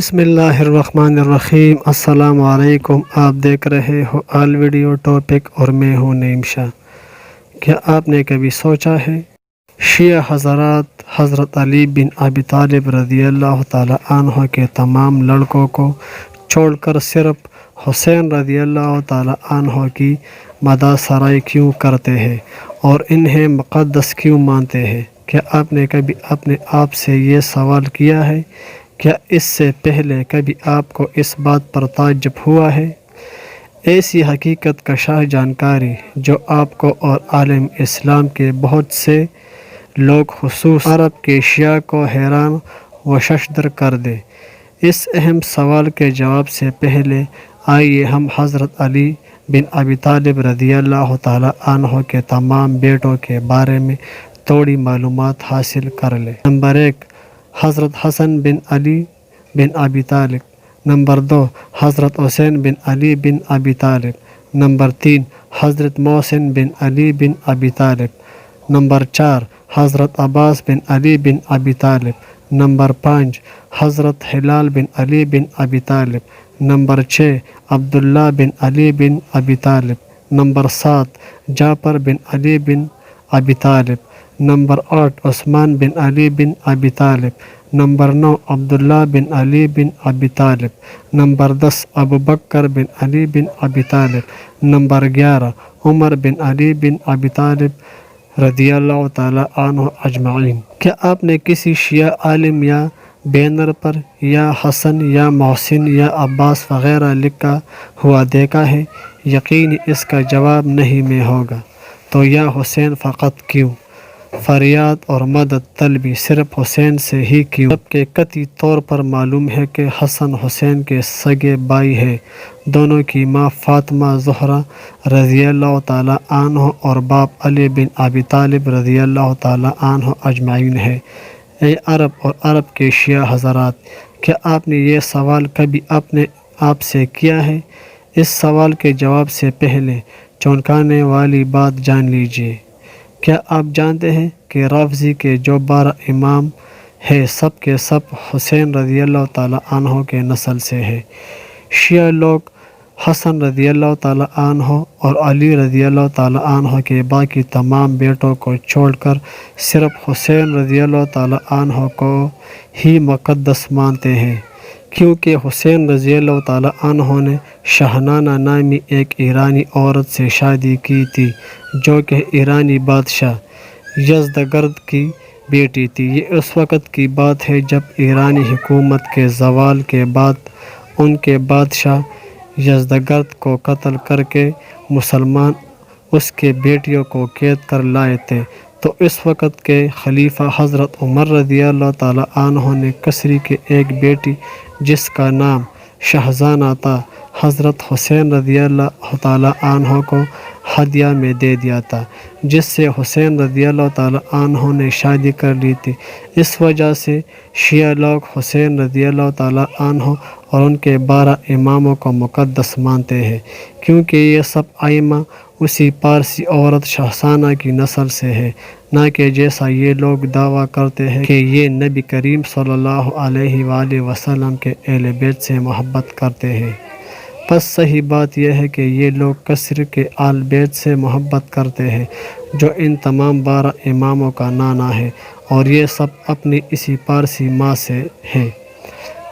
بسم اللہ الرحمن الرحیم۔ السلام علیکم۔ آپ دیکھ رہے ہو آل ویڈیو ٹاپک اور میں ہوں نعیم شاہ۔ کیا آپ نے کبھی سوچا ہے شیعہ حضرات حضرت علی بن ابی طالب رضی اللہ تعالی عنہ کے تمام لڑکوں کو چھوڑ کر صرف حسین رضی اللہ تعالی عنہ کی مدح سرائی کیوں کرتے ہیں اور انہیں مقدس کیوں مانتے ہیں؟ کیا آپ نے کبھی اپنے آپ سے یہ سوال کیا ہے؟ کیا اس سے پہلے کبھی آپ کو اس بات پر تعجب ہوا ہے؟ ایسی حقیقت کا شاہ جانکاری جو آپ کو اور عالم اسلام کے بہت سے لوگ خصوص عرب کے شیعہ کو حیران و ششدر کر دے۔ اس اہم سوال کے جواب سے پہلے آئیے ہم حضرت علی بن ابی طالب رضی اللہ تعالی عنہ کے تمام بیٹوں کے بارے میں تھوڑی معلومات حاصل کر لیں۔ نمبر 1، حضرت حسن بن علی بن ابی طالب۔ نمبر 2، حضرت حسین بن علی بن ابی طالب۔ نمبر 3، حضرت محسن بن علی بن ابی طالب۔ نمبر 4، حضرت عباس بن علی بن ابی طالب۔ نمبر 5، حضرت ہلال بن علی بن ابی طالب۔ نمبر 6، عبداللہ بن علی بن ابی طالب۔ نمبر 7، جعفر بن علی بن ابی طالب۔ نمبر 8، عثمان بن علی بن ابی طالب۔ نمبر 9، عبداللہ بن علی بن ابی طالب۔ نمبر 10، ابو بکر بن علی بن ابی طالب۔ نمبر 11، عمر بن علی بن ابی طالب رضی اللہ تعالی عنہ اجمعین۔ کیا آپ نے کسی شیعہ عالم یا بینر پر یا حسن یا محسن یا عباس وغیرہ لکھا ہوا دیکھا ہے؟ یقینی اس کا جواب نہیں میں ہوگا۔ تو یا حسین فقط کیوں؟ فریاد اور مدد طلبی صرف حسین سے ہی کیوں؟ جبکہ قطعی طور پر معلوم ہے کہ حسن حسین کے سگے بھائی ہیں۔ دونوں کی ماں فاطمہ زہرا رضی اللہ تعالی عنہ اور باپ علی بن ابی طالب رضی اللہ تعالی عنہ اجمعین ہے۔ اے عرب اور عرب کے شیعہ حضرات، کیا آپ نے یہ سوال کبھی اپنے آپ سے کیا ہے؟ اس سوال کے جواب سے پہلے چونکانے والی بات جان لیجیے۔ کیا آپ جانتے ہیں کہ رافضی کے جو 12 امام ہیں سب کے سب حسین رضی اللہ تعالی عنہ کے نسل سے ہیں؟ شیعہ لوگ حسن رضی اللہ تعالی عنہ اور علی رضی اللہ تعالی عنہ کے باقی تمام بیٹوں کو چھوڑ کر صرف حسین رضی اللہ تعالی عنہ کو ہی مقدس مانتے ہیں، کیونکہ حسین رضی اللہ تعالی عنہ نے شاہنامہ نامی ایک ایرانی عورت سے شادی کی تھی جو کہ ایرانی بادشاہ یزدگرد کی بیٹی تھی۔ یہ اس وقت کی بات ہے جب ایرانی حکومت کے زوال کے بعد ان کے بادشاہ یزدگرد کو قتل کر کے مسلمان اس کے بیٹیوں کو قید کر لائے تھے۔ تو اس وقت کے خلیفہ حضرت عمر رضی اللہ تعالی عنہ نے کسری کے ایک بیٹی جس کا نام شہزانہ تھا، حضرت حسین رضی اللہ تعالی عنہ کو ہدیہ میں دے دیا تھا، جس سے حسین رضی اللہ تعالی عنہ نے شادی کر لی تھی۔ اس وجہ سے شیعہ لوگ حسین رضی اللہ تعالی عنہ اور ان کے 12 اماموں کو مقدس مانتے ہیں، کیونکہ یہ سب ائمہ اسی پارسی عورت شہزانہ کی نسل سے ہے، نہ کہ جیسا یہ لوگ دعویٰ کرتے ہیں کہ یہ نبی کریم صلی اللہ علیہ وآلہ وسلم کے اہل بیت سے محبت کرتے ہیں۔ پس صحیح بات یہ ہے کہ یہ لوگ کثیر کے آل بیت سے محبت کرتے ہیں جو ان تمام 12 اماموں کا نانا ہے، اور یہ سب اپنی اسی پارسی ماں سے ہیں۔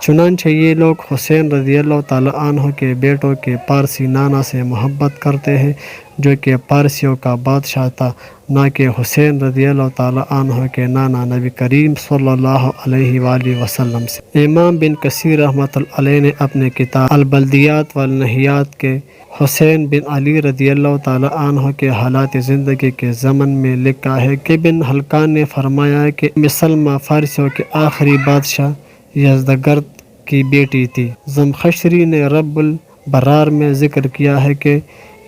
چنانچہ یہ لوگ حسین رضی اللہ تعالی عنہ کے بیٹوں کے پارسی نانا سے محبت کرتے ہیں جو کہ پارسیوں کا بادشاہ تھا، نہ کہ حسین رضی اللہ تعالی عنہ کے نانا نبی کریم صلی اللہ علیہ وآلہ وسلم سے۔ امام بن کثیر رحمۃ اللہ علیہ نے اپنے کتاب البلدیات والنہیات کے حسین بن علی رضی اللہ تعالی عنہ کے حالات زندگی کے ضمن میں لکھا ہے کہ ابن حلقان نے فرمایا ہے کہ سلمہ فارسیوں کے آخری بادشاہ یزدگرد کی بیٹی تھی۔ زمخشری نے رب البرار میں ذکر کیا ہے کہ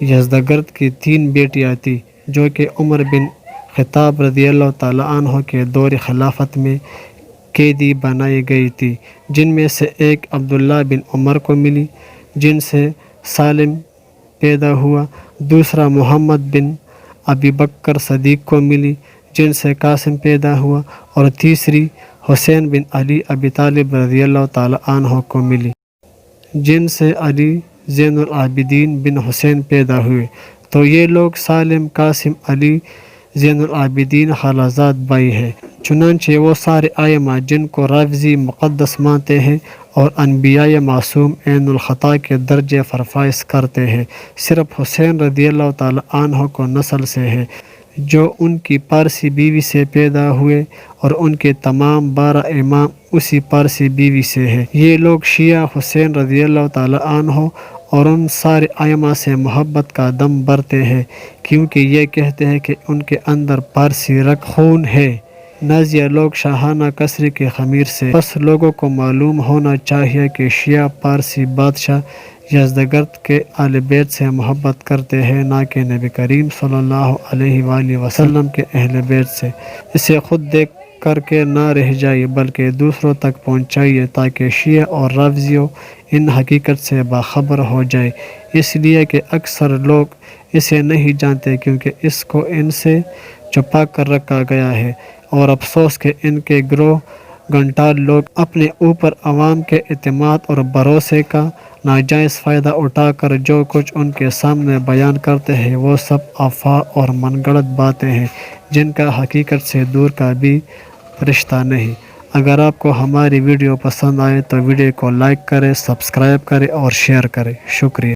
یزدگرد کی 3 بیٹیاں تھیں جو کہ عمر بن خطاب رضی اللہ تعالی عنہ کے دور خلافت میں قیدی بنائی گئی تھی، جن میں سے ایک عبداللہ بن عمر کو ملی جن سے سالم پیدا ہوا، دوسرا محمد بن ابی بکر صدیق کو ملی جن سے قاسم پیدا ہوا، اور تیسری حسین بن علی ابی طالب رضی اللہ تعالی عنہ کو ملی، جن سے علی زین العابدین بن حسین پیدا ہوئے۔ تو یہ لوگ سالم، قاسم، علی زین العابدین خالازاد بھائی ہیں۔ چنانچہ وہ سارے ائمہ جن کو رافضی مقدس مانتے ہیں اور انبیاء معصوم عین الخطا کے درجے فرفائش کرتے ہیں، صرف حسین رضی اللہ تعالی عنہ کو نسل سے ہیں، جو ان کی پارسی بیوی سے پیدا ہوئے، اور ان کے تمام 12 امام اسی پارسی بیوی سے ہیں۔ یہ لوگ شیعہ حسین رضی اللہ تعالی عنہ اور ان سارے ائمہ سے محبت کا دم بھرتے ہیں، کیونکہ یہ کہتے ہیں کہ ان کے اندر پارسی رگ خون ہے۔ نازیہ لوگ شاہانہ کثری کے خمیر سے، بس لوگوں کو معلوم ہونا چاہیے کہ شیعہ پارسی بادشاہ یزدگرد کے اہل بیت سے محبت کرتے ہیں، نہ کہ نبی کریم صلی اللہ علیہ وآلہ وسلم کے اہل بیت سے۔ اسے خود دیکھ کر کے نہ رہ جائیے بلکہ دوسروں تک پہنچائیے، تاکہ شیعہ اور رافضیوں ان حقیقت سے باخبر ہو جائے، اس لیے کہ اکثر لوگ اسے نہیں جانتے، کیونکہ اس کو ان سے چھپا کر رکھا گیا ہے۔ اور افسوس کہ ان کے گروہ گھنٹال لوگ اپنے اوپر عوام کے اعتماد اور بھروسے کا ناجائز فائدہ اٹھا کر جو کچھ ان کے سامنے بیان کرتے ہیں، وہ سب افواہ اور من گھڑت باتیں ہیں، جن کا حقیقت سے دور کا بھی رشتہ نہیں۔ اگر آپ کو ہماری ویڈیو پسند آئے تو ویڈیو کو لائک کریں، سبسکرائب کریں اور شیئر کریں۔ شکریہ۔